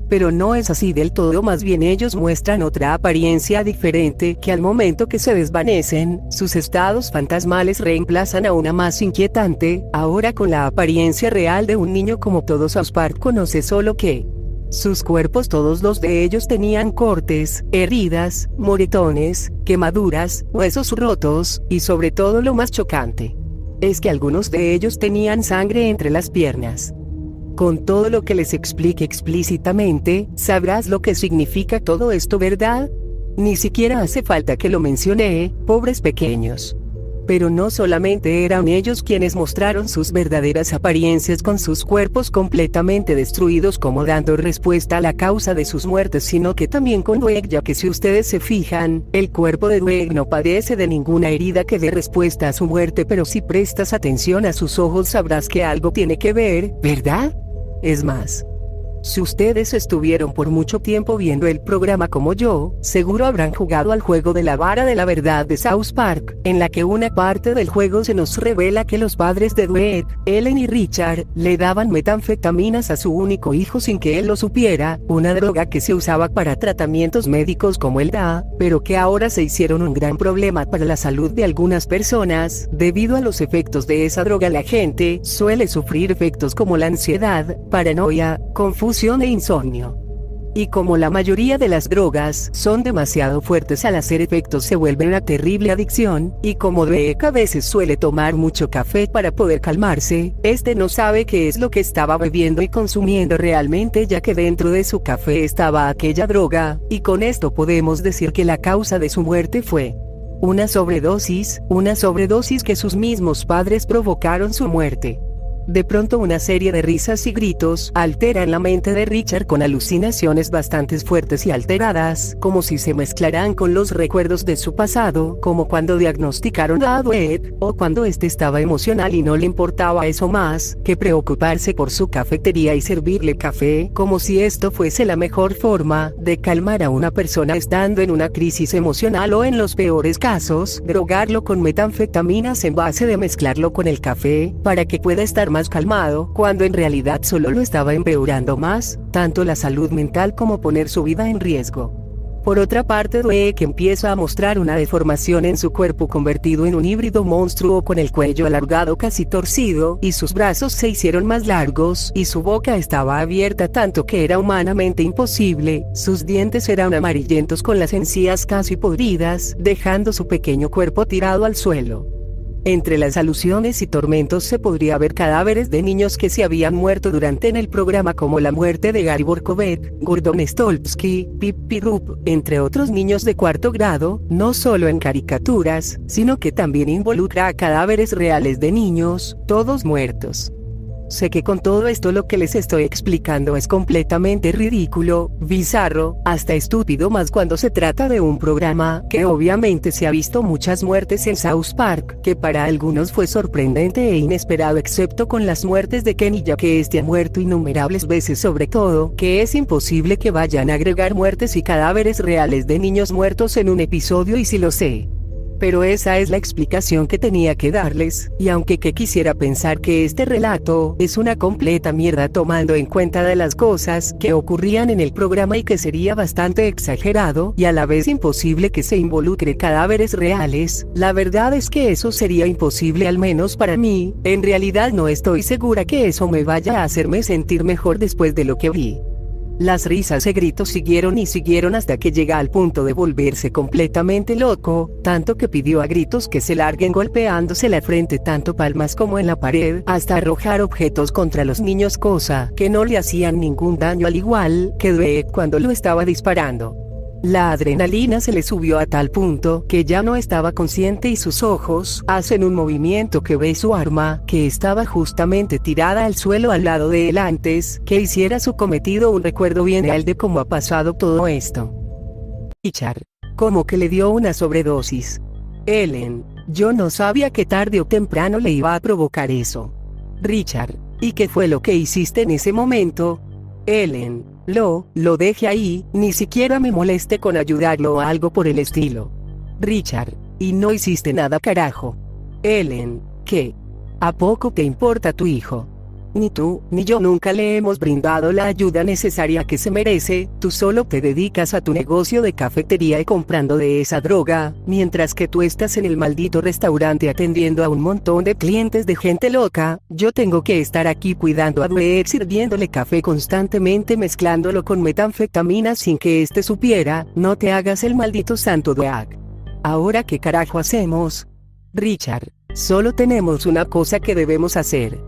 Speaker 2: Pero no es así del todo, más bien ellos muestran otra apariencia diferente, que al momento que se desvanecen, sus estados fantasmales reemplazan a una más inquietante, ahora con la apariencia real de un niño. Como todo South Park conoce, solo que sus cuerpos, todos los de ellos, tenían cortes, heridas, moretones, quemaduras, huesos rotos, y sobre todo lo más chocante es que algunos de ellos tenían sangre entre las piernas. Con todo lo que les explique explícitamente, sabrás lo que significa todo esto, ¿verdad? Ni siquiera hace falta que lo mencione, pobres pequeños. Pero no solamente eran ellos quienes mostraron sus verdaderas apariencias con sus cuerpos completamente destruidos como dando respuesta a la causa de sus muertes, sino que también con Dweck, ya que si ustedes se fijan, el cuerpo de Dweck no padece de ninguna herida que dé respuesta a su muerte, pero si prestas atención a sus ojos sabrás que algo tiene que ver, ¿verdad? Es más, si ustedes estuvieron por mucho tiempo viendo el programa como yo, seguro habrán jugado al juego de la vara de la verdad de South Park, en la que una parte del juego se nos revela que los padres de Dweck, Ellen y Richard, le daban metanfetaminas a su único hijo sin que él lo supiera, una droga que se usaba para tratamientos médicos como el DA, pero que ahora se hicieron un gran problema para la salud de algunas personas. Debido a los efectos de esa droga, la gente suele sufrir efectos como la ansiedad, paranoia, confusión e insomnio. Y como la mayoría de las drogas son demasiado fuertes, al hacer efectos se vuelven una terrible adicción, y como Dweck a veces suele tomar mucho café para poder calmarse, no sabe qué es lo que estaba bebiendo y consumiendo realmente, ya que dentro de su café estaba aquella droga, y con esto podemos decir que la causa de su muerte fue una sobredosis que sus mismos padres provocaron su muerte. De pronto una serie de risas y gritos alteran la mente de Richard con alucinaciones bastante fuertes y alteradas, como si se mezclaran con los recuerdos de su pasado, como cuando diagnosticaron a Dweck, o cuando estaba emocional y no le importaba eso más que preocuparse por su cafetería y servirle café, como si esto fuese la mejor forma de calmar a una persona estando en una crisis emocional, o en los peores casos, drogarlo con metanfetaminas en base de mezclarlo con el café, para que pueda estar más calmado, cuando en realidad solo lo estaba empeorando más, tanto la salud mental como poner su vida en riesgo. Por otra parte, Dweck empieza a mostrar una deformación en su cuerpo, convertido en un híbrido monstruo con el cuello alargado casi torcido, y sus brazos se hicieron más largos, y su boca estaba abierta tanto que era humanamente imposible. Sus dientes eran amarillentos con las encías casi podridas, dejando su pequeño cuerpo tirado al suelo. Entre las alusiones y tormentos se podría ver cadáveres de niños que se habían muerto durante en el programa, como la muerte de Gary Borkovet, Gordon Stolpsky, Pippi Rupp, entre otros niños de cuarto grado, no solo en caricaturas, sino que también involucra a cadáveres reales de niños, todos muertos. Sé que con todo esto lo que les estoy explicando es completamente ridículo, bizarro, hasta estúpido, más cuando se trata de un programa que obviamente se ha visto muchas muertes en South Park, que para algunos fue sorprendente e inesperado, excepto con las muertes de Kenny, ya que este ha muerto innumerables veces, sobre todo, que es imposible que vayan a agregar muertes y cadáveres reales de niños muertos en un episodio, y sí lo sé. Pero esa es la explicación que tenía que darles, y aunque que quisiera pensar que este relato es una completa mierda tomando en cuenta de las cosas que ocurrían en el programa y que sería bastante exagerado y a la vez imposible que se involucre cadáveres reales, la verdad es que eso sería imposible, al menos para mí. En realidad no estoy segura que eso me vaya a hacerme sentir mejor después de lo que vi. Las risas y gritos siguieron y siguieron hasta que llega al punto de volverse completamente loco, tanto que pidió a gritos que se larguen golpeándose la frente tanto palmas como en la pared, hasta arrojar objetos contra los niños, cosa que no le hacían ningún daño, al igual que Dweck cuando lo estaba disparando. La adrenalina se le subió a tal punto que ya no estaba consciente y sus ojos hacen un movimiento que ve su arma, que estaba justamente tirada al suelo al lado de él antes que hiciera su cometido. Un recuerdo viene al de cómo ha pasado todo esto. Richard, como que le dio una sobredosis. Ellen, yo no sabía que tarde o temprano le iba a provocar eso. Richard, ¿y qué fue lo que hiciste en ese momento? Ellen, lo dejé ahí, ni siquiera me molesté con ayudarlo o algo por el estilo. Richard, y no hiciste nada, carajo. Ellen, ¿qué? ¿A poco te importa tu hijo? Ni tú, ni yo nunca le hemos brindado la ayuda necesaria que se merece. Tú solo te dedicas a tu negocio de cafetería y comprando de esa droga, mientras que tú estás en el maldito restaurante atendiendo a un montón de clientes de gente loca. Yo tengo que estar aquí cuidando a Dweck, sirviéndole café constantemente, mezclándolo con metanfetamina sin que éste supiera. No te hagas el maldito santo, Dweck. ¿Ahora qué carajo hacemos? Richard, solo tenemos una cosa que debemos hacer.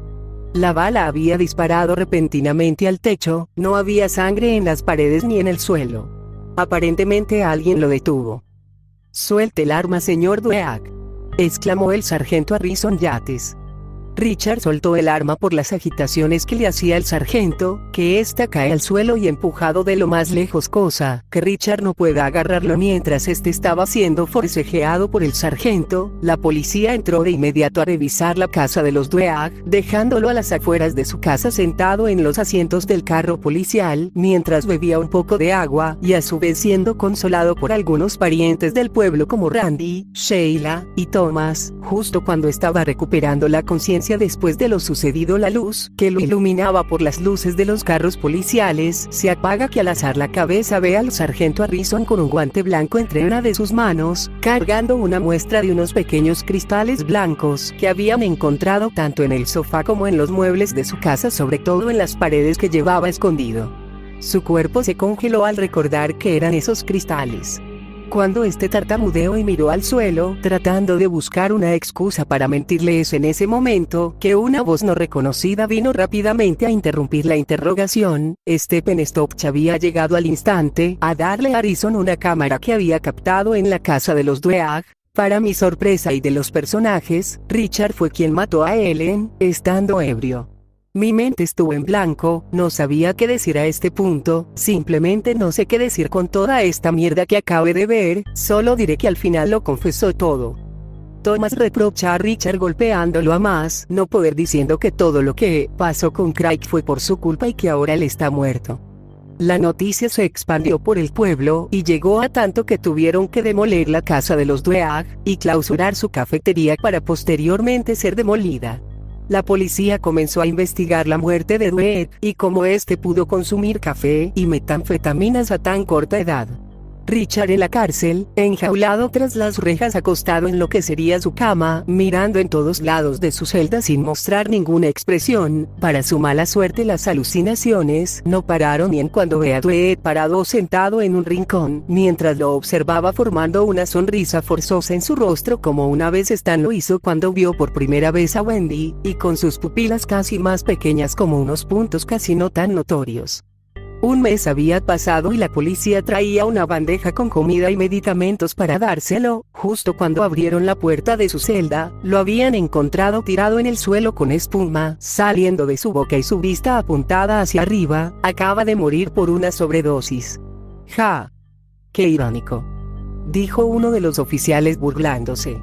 Speaker 2: La bala había disparado repentinamente al techo, no había sangre en las paredes ni en el suelo. Aparentemente alguien lo detuvo. «Suelte el arma, señor Dweck», exclamó el sargento Harrison Yates. Richard soltó el arma por las agitaciones que le hacía el sargento, que ésta cae al suelo y empujado de lo más lejos, cosa que Richard no pueda agarrarlo mientras este estaba siendo forcejeado por el sargento. La policía entró de inmediato a revisar la casa de los Dweck, dejándolo a las afueras de su casa sentado en los asientos del carro policial, mientras bebía un poco de agua, y a su vez siendo consolado por algunos parientes del pueblo como Randy, Sheila y Thomas. Justo cuando estaba recuperando la conciencia después de lo sucedido, la luz que lo iluminaba por las luces de los carros policiales se apaga, que al alzar la cabeza ve al sargento Harrison con un guante blanco entre una de sus manos, cargando una muestra de unos pequeños cristales blancos que habían encontrado tanto en el sofá como en los muebles de su casa, sobre todo en las paredes que llevaba escondido. Su cuerpo se congeló al recordar que eran esos cristales. Cuando este tartamudeó y miró al suelo, tratando de buscar una excusa para mentirle, es en ese momento que una voz no reconocida vino rápidamente a interrumpir la interrogación. Stephen Stopch había llegado al instante a darle a Harrison una cámara que había captado en la casa de los Dweck. Para mi sorpresa y de los personajes, Richard fue quien mató a Ellen, estando ebrio. Mi mente estuvo en blanco, no sabía qué decir a este punto, simplemente no sé qué decir con toda esta mierda que acabé de ver, solo diré que al final lo confesó todo. Thomas reprocha a Richard golpeándolo a más no poder, diciendo que todo lo que pasó con Craig fue por su culpa y que ahora él está muerto. La noticia se expandió por el pueblo y llegó a tanto que tuvieron que demoler la casa de los Dweck y clausurar su cafetería para posteriormente ser demolida. La policía comenzó a investigar la muerte de Dweck y cómo este pudo consumir café y metanfetaminas a tan corta edad. Richard en la cárcel, enjaulado tras las rejas, acostado en lo que sería su cama, mirando en todos lados de su celda sin mostrar ninguna expresión. Para su mala suerte, las alucinaciones no pararon, y en cuando ve a Dweck parado sentado en un rincón, mientras lo observaba formando una sonrisa forzosa en su rostro, como una vez Stan lo hizo cuando vio por primera vez a Wendy, y con sus pupilas casi más pequeñas como unos puntos casi no tan notorios. Un mes había pasado y la policía traía una bandeja con comida y medicamentos para dárselo. Justo cuando abrieron la puerta de su celda, lo habían encontrado tirado en el suelo con espuma saliendo de su boca y su vista apuntada hacia arriba. Acaba de morir por una sobredosis. ¡Ja! ¡Qué irónico!, dijo uno de los oficiales burlándose.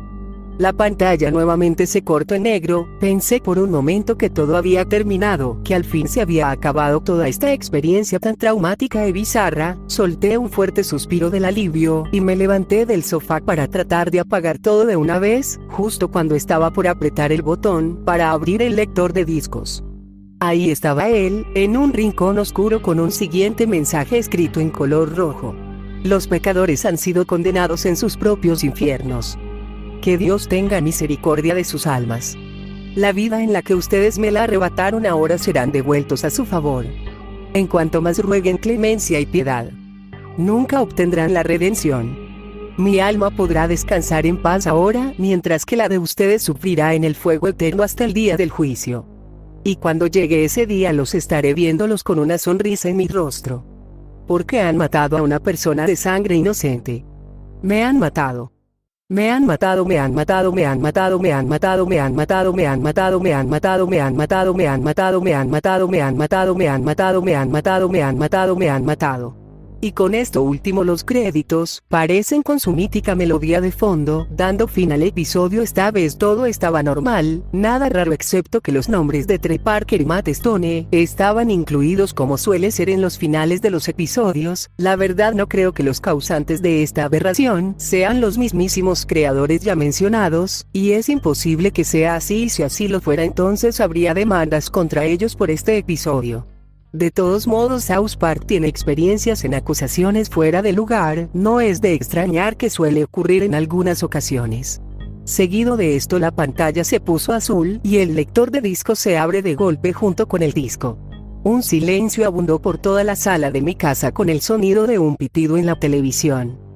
Speaker 2: La pantalla nuevamente se cortó en negro. Pensé por un momento que todo había terminado, que al fin se había acabado toda esta experiencia tan traumática y bizarra. Solté un fuerte suspiro del alivio, y me levanté del sofá para tratar de apagar todo de una vez, justo cuando estaba por apretar el botón para abrir el lector de discos. Ahí estaba él, en un rincón oscuro con un siguiente mensaje escrito en color rojo: los pecadores han sido condenados en sus propios infiernos. Que Dios tenga misericordia de sus almas. La vida en la que ustedes me la arrebataron ahora serán devueltos a su favor. En cuanto más rueguen clemencia y piedad, nunca obtendrán la redención. Mi alma podrá descansar en paz ahora, mientras que la de ustedes sufrirá en el fuego eterno hasta el día del juicio. Y cuando llegue ese día los estaré viéndolos con una sonrisa en mi rostro. Porque han matado a una persona de sangre inocente. Me han matado. Me han matado, me han matado, me han matado, me han matado, me han matado, me han matado, me han matado, me han matado, me han matado, me han matado, me han matado, me han matado, me han matado, me han matado, me han matado. Y con esto último los créditos parecen con su mítica melodía de fondo, dando fin al episodio. Esta vez todo estaba normal, nada raro excepto que los nombres de Trey Parker y Matt Stone estaban incluidos como suele ser en los finales de los episodios. La verdad no creo que los causantes de esta aberración sean los mismísimos creadores ya mencionados, y es imposible que sea así, y si así lo fuera entonces habría demandas contra ellos por este episodio. De todos modos, South Park tiene experiencias en acusaciones fuera de lugar, no es de extrañar que suele ocurrir en algunas ocasiones. Seguido de esto la pantalla se puso azul, y el lector de discos se abre de golpe junto con el disco. Un silencio abundó por toda la sala de mi casa con el sonido de un pitido en la televisión.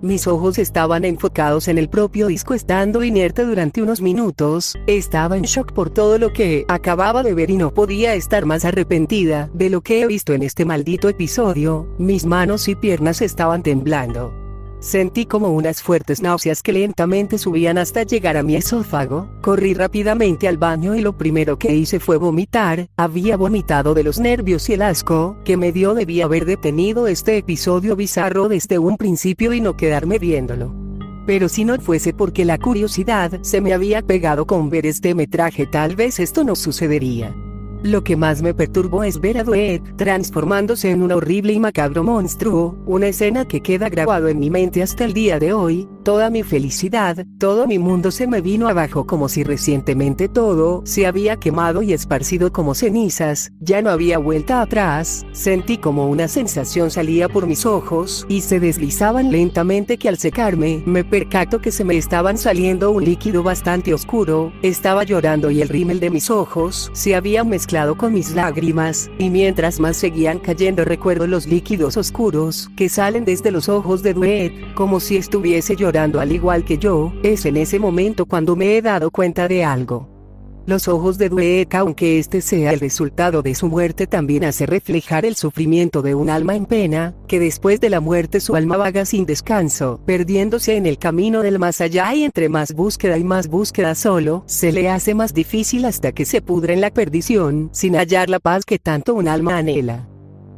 Speaker 2: Mis ojos estaban enfocados en el propio disco estando inerte durante unos minutos. Estaba en shock por todo lo que acababa de ver y no podía estar más arrepentida de lo que he visto en este maldito episodio. Mis manos y piernas estaban temblando. Sentí como unas fuertes náuseas que lentamente subían hasta llegar a mi esófago. Corrí rápidamente al baño y lo primero que hice fue vomitar. Había vomitado de los nervios y el asco que me dio. Debí haber detenido este episodio bizarro desde un principio y no quedarme viéndolo. Pero si no fuese porque la curiosidad se me había pegado con ver este metraje, tal vez esto no sucedería. Lo que más me perturbó es ver a Dweck transformándose en un horrible y macabro monstruo, una escena que queda grabado en mi mente hasta el día de hoy. Toda mi felicidad, todo mi mundo se me vino abajo como si recientemente todo se había quemado y esparcido como cenizas. Ya no había vuelta atrás. Sentí como una sensación salía por mis ojos y se deslizaban lentamente, que al secarme me percato que se me estaban saliendo un líquido bastante oscuro. Estaba llorando y el rímel de mis ojos se había mezclado con mis lágrimas, y mientras más seguían cayendo recuerdo los líquidos oscuros que salen desde los ojos de Dweck, como si estuviese llorando al igual que yo. Es en ese momento cuando me he dado cuenta de algo. Los ojos de Dweck, aunque este sea el resultado de su muerte, también hace reflejar el sufrimiento de un alma en pena, que después de la muerte su alma vaga sin descanso, perdiéndose en el camino del más allá, y entre más búsqueda y más búsqueda solo, se le hace más difícil hasta que se pudre en la perdición, sin hallar la paz que tanto un alma anhela.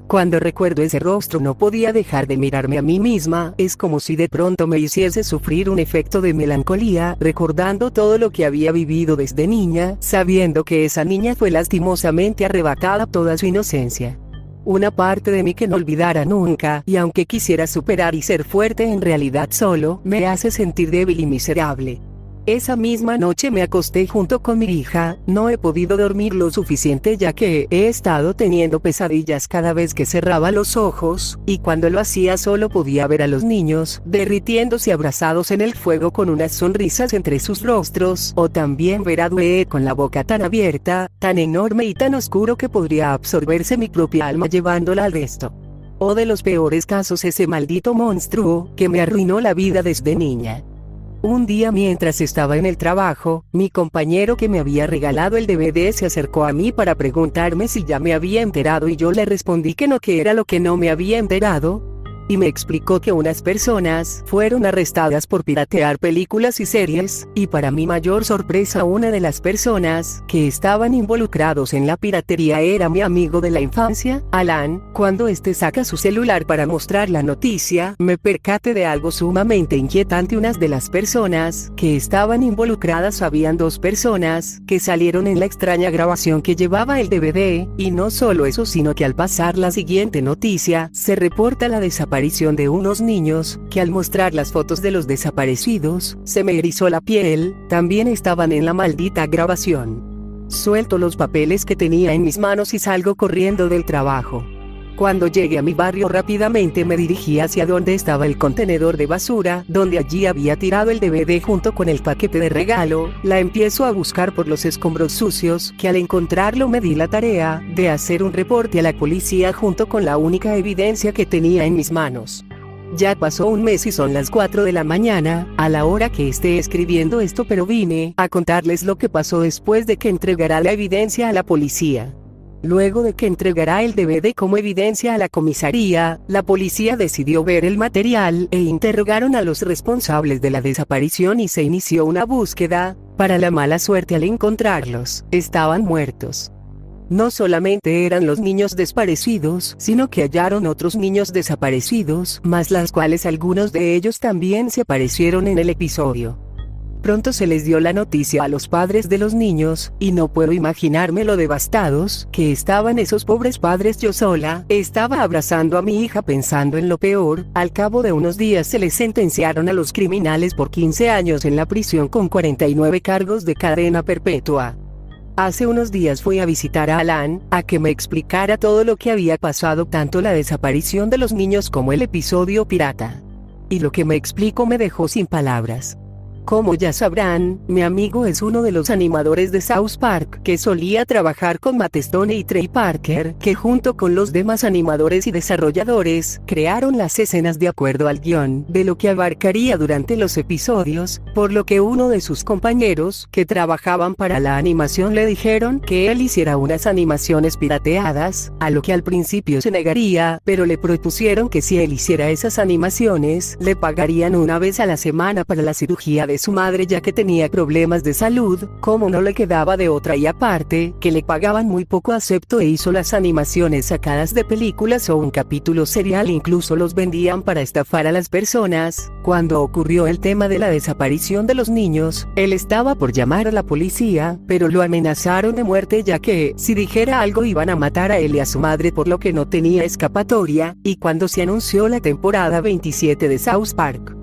Speaker 2: Cuando recuerdo ese rostro no podía dejar de mirarme a mí misma. Es como si de pronto me hiciese sufrir un efecto de melancolía, recordando todo lo que había vivido desde niña, sabiendo que esa niña fue lastimosamente arrebatada toda su inocencia. Una parte de mí que no olvidara nunca, y aunque quisiera superar y ser fuerte, en realidad solo me hace sentir débil y miserable. Esa misma noche me acosté junto con mi hija, no he podido dormir lo suficiente ya que he estado teniendo pesadillas cada vez que cerraba los ojos, y cuando lo hacía solo podía ver a los niños, derritiéndose abrazados en el fuego con unas sonrisas entre sus rostros, o también ver a Dwayne con la boca tan abierta, tan enorme y tan oscuro que podría absorberse mi propia alma llevándola al resto. O de los peores casos ese maldito monstruo, que me arruinó la vida desde niña. Un día mientras estaba en el trabajo, mi compañero que me había regalado el DVD se acercó a mí para preguntarme si ya me había enterado y yo le respondí que no, que era lo que no me había enterado. Y me explicó que unas personas fueron arrestadas por piratear películas y series, y para mi mayor sorpresa una de las personas que estaban involucrados en la piratería era mi amigo de la infancia, Alan. Cuando este saca su celular para mostrar la noticia, me percaté de algo sumamente inquietante. Unas de las personas que estaban involucradas habían dos personas que salieron en la extraña grabación que llevaba el DVD, y no solo eso sino que al pasar la siguiente noticia, se reporta la desaparición de unos niños, que al mostrar las fotos de los desaparecidos, se me erizó la piel, también estaban en la maldita grabación. Suelto los papeles que tenía en mis manos y salgo corriendo del trabajo. Cuando llegué a mi barrio rápidamente me dirigí hacia donde estaba el contenedor de basura, donde allí había tirado el DVD junto con el paquete de regalo. La empiezo a buscar por los escombros sucios, que al encontrarlo me di la tarea de hacer un reporte a la policía junto con la única evidencia que tenía en mis manos. Ya pasó un mes y son las 4 de la mañana, a la hora que esté escribiendo esto, pero vine a contarles lo que pasó después de que entregara la evidencia a la policía. Luego de que entregara el DVD como evidencia a la comisaría, la policía decidió ver el material e interrogaron a los responsables de la desaparición y se inició una búsqueda. Para la mala suerte, al encontrarlos, estaban muertos. No solamente eran los niños desaparecidos, sino que hallaron otros niños desaparecidos, más las cuales algunos de ellos también se aparecieron en el episodio. Pronto se les dio la noticia a los padres de los niños, y no puedo imaginarme lo devastados que estaban esos pobres padres. Yo sola estaba abrazando a mi hija pensando en lo peor. Al cabo de unos días se les sentenciaron a los criminales por 15 años en la prisión con 49 cargos de cadena perpetua. Hace unos días fui a visitar a Alan, a que me explicara todo lo que había pasado, tanto la desaparición de los niños como el episodio pirata. Y lo que me explicó me dejó sin palabras. Como ya sabrán, mi amigo es uno de los animadores de South Park, que solía trabajar con Matt Stone y Trey Parker, que junto con los demás animadores y desarrolladores, crearon las escenas de acuerdo al guión de lo que abarcaría durante los episodios, por lo que uno de sus compañeros, que trabajaban para la animación, le dijeron que él hiciera unas animaciones pirateadas, a lo que al principio se negaría, pero le propusieron que si él hiciera esas animaciones, le pagarían una vez a la semana para la cirugía de su madre, ya que tenía problemas de salud. Como no le quedaba de otra y aparte que le pagaban muy poco, aceptó e hizo las animaciones sacadas de películas o un capítulo serial. Incluso los vendían para estafar a las personas. Cuando ocurrió el tema de la desaparición de los niños, él estaba por llamar a la policía, pero lo amenazaron de muerte, ya que si dijera algo iban a matar a él y a su madre, por lo que no tenía escapatoria. Y cuando se anunció la temporada 27 de South Park,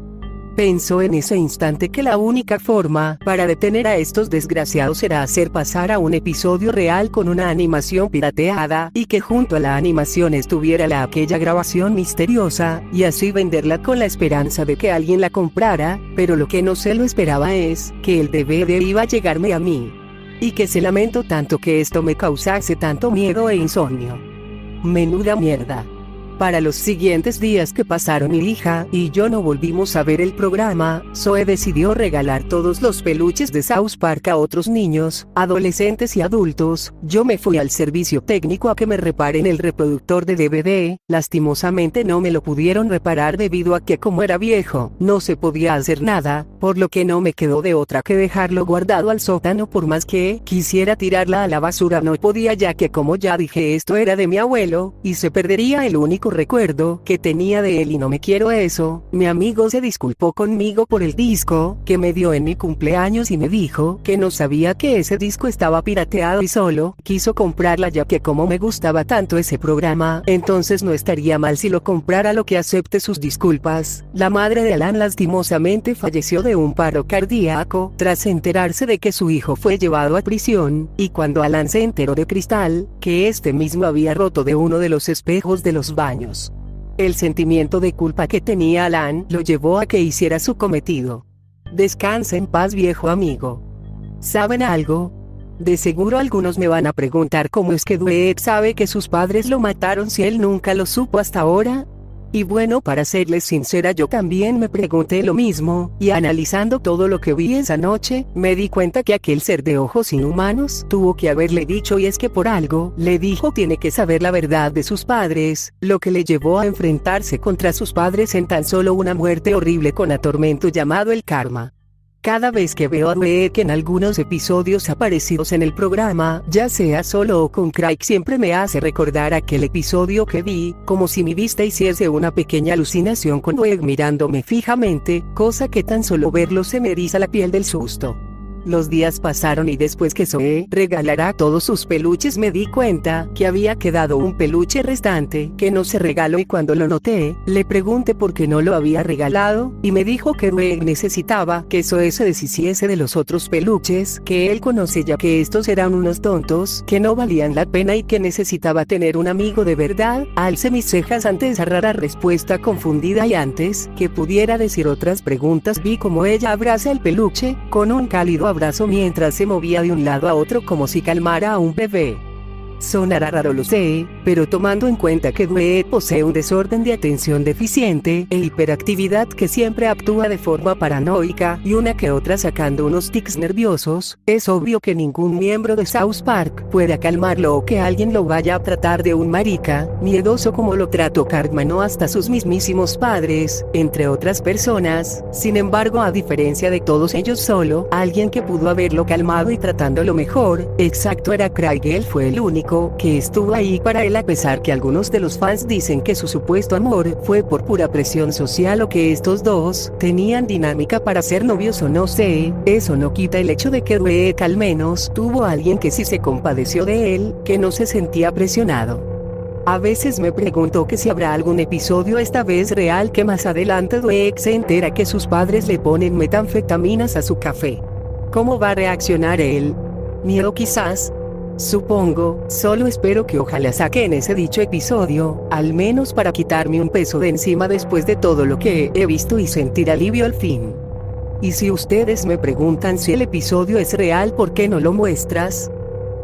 Speaker 2: pensó en ese instante que la única forma para detener a estos desgraciados era hacer pasar a un episodio real con una animación pirateada, y que junto a la animación estuviera aquella grabación misteriosa, y así venderla con la esperanza de que alguien la comprara. Pero lo que no se lo esperaba es que el DVD iba a llegarme a mí. Y que se lamentó tanto que esto me causase tanto miedo e insomnio. Menuda mierda. Para los siguientes días que pasaron, mi hija y yo no volvimos a ver el programa. Zoe decidió regalar todos los peluches de South Park a otros niños, adolescentes y adultos. Yo me fui al servicio técnico a que me reparen el reproductor de DVD. Lastimosamente no me lo pudieron reparar debido a que, como era viejo, no se podía hacer nada, por lo que no me quedó de otra que dejarlo guardado al sótano. Por más que quisiera tirarla a la basura, no podía, ya que, como ya dije, esto era de mi abuelo, y se perdería el único recuerdo que tenía de él y no me quiero eso. Mi amigo se disculpó conmigo por el disco que me dio en mi cumpleaños y me dijo que no sabía que ese disco estaba pirateado y solo quiso comprarla ya que como me gustaba tanto ese programa, entonces no estaría mal si lo comprara, lo que acepte sus disculpas. La madre de Alan lastimosamente falleció de un paro cardíaco tras enterarse de que su hijo fue llevado a prisión, y cuando Alan se enteró de Cristal, que este mismo había roto de uno de los espejos de los baños, el sentimiento de culpa que tenía Alan lo llevó a que hiciera su cometido. Descansa en paz, viejo amigo. ¿Saben algo? De seguro algunos me van a preguntar cómo es que Dweck sabe que sus padres lo mataron si él nunca lo supo hasta ahora. Y bueno, para serles sincera, yo también me pregunté lo mismo, y analizando todo lo que vi esa noche, me di cuenta que aquel ser de ojos inhumanos tuvo que haberle dicho, y es que por algo le dijo, tiene que saber la verdad de sus padres, lo que le llevó a enfrentarse contra sus padres en tan solo una muerte horrible con atormento llamado el karma. Cada vez que veo a Dweck en algunos episodios aparecidos en el programa, ya sea solo o con Craig, siempre me hace recordar aquel episodio que vi, como si mi vista hiciese una pequeña alucinación con Dweck mirándome fijamente, cosa que tan solo verlo se me eriza la piel del susto. Los días pasaron y después que Zoe regalará todos sus peluches me di cuenta que había quedado un peluche restante que no se regaló, y cuando lo noté, le pregunté por qué no lo había regalado, y me dijo que Dweck necesitaba que Zoe se deshiciese de los otros peluches que él conoce, ya que estos eran unos tontos que no valían la pena y que necesitaba tener un amigo de verdad. Alcé mis cejas ante esa rara respuesta confundida, y antes que pudiera decir otras preguntas vi como ella abraza el peluche con un cálido abrazo mientras se movía de un lado a otro como si calmara a un bebé. Sonará raro, lo sé, pero tomando en cuenta que Dweck posee un desorden de atención deficiente e hiperactividad que siempre actúa de forma paranoica y una que otra sacando unos tics nerviosos, es obvio que ningún miembro de South Park pueda calmarlo o que alguien lo vaya a tratar de un marica miedoso como lo trató Cartman o hasta sus mismísimos padres, entre otras personas. Sin embargo, a diferencia de todos ellos, solo alguien que pudo haberlo calmado y tratándolo mejor, exacto, era Craig. Él fue el único que estuvo ahí para él, a pesar que algunos de los fans dicen que su supuesto amor fue por pura presión social o que estos dos tenían dinámica para ser novios o no sé. Eso no quita el hecho de que Dweck al menos tuvo a alguien que sí se compadeció de él, que no se sentía presionado. A veces me pregunto que si habrá algún episodio esta vez real que más adelante Dweck se entera que sus padres le ponen metanfetaminas a su café. ¿Cómo va a reaccionar él? Miedo quizás. Supongo, solo espero que ojalá saquen ese dicho episodio, al menos para quitarme un peso de encima después de todo lo que he visto y sentir alivio al fin. Y si ustedes me preguntan si el episodio es real, ¿por qué no lo muestras?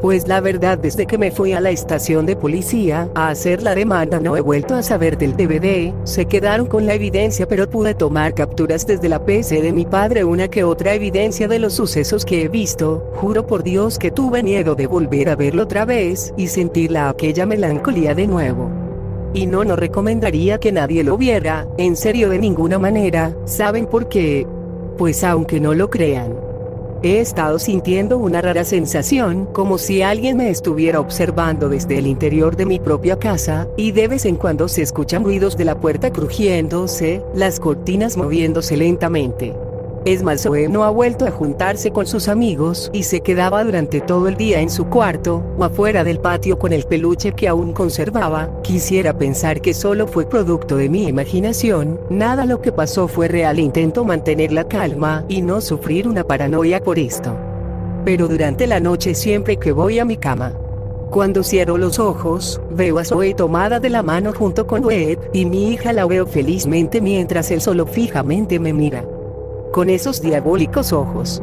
Speaker 2: Pues la verdad, desde que me fui a la estación de policía a hacer la demanda no he vuelto a saber del DVD. Se quedaron con la evidencia, pero pude tomar capturas desde la PC de mi padre, una que otra evidencia de los sucesos que he visto. Juro por Dios que tuve miedo de volver a verlo otra vez y sentir aquella melancolía de nuevo. Y no recomendaría que nadie lo viera, en serio, de ninguna manera. ¿Saben por qué? Pues aunque no lo crean, he estado sintiendo una rara sensación, como si alguien me estuviera observando desde el interior de mi propia casa, y de vez en cuando se escuchan ruidos de la puerta crujiéndose, las cortinas moviéndose lentamente. Es más, Zoe no ha vuelto a juntarse con sus amigos y se quedaba durante todo el día en su cuarto o afuera del patio con el peluche que aún conservaba. Quisiera pensar que solo fue producto de mi imaginación, nada lo que pasó fue real. Intento mantener la calma y no sufrir una paranoia por esto. Pero durante la noche, siempre que voy a mi cama, cuando cierro los ojos, veo a Zoe tomada de la mano junto con Dweck, y mi hija la veo felizmente mientras él solo fijamente me mira con esos diabólicos ojos.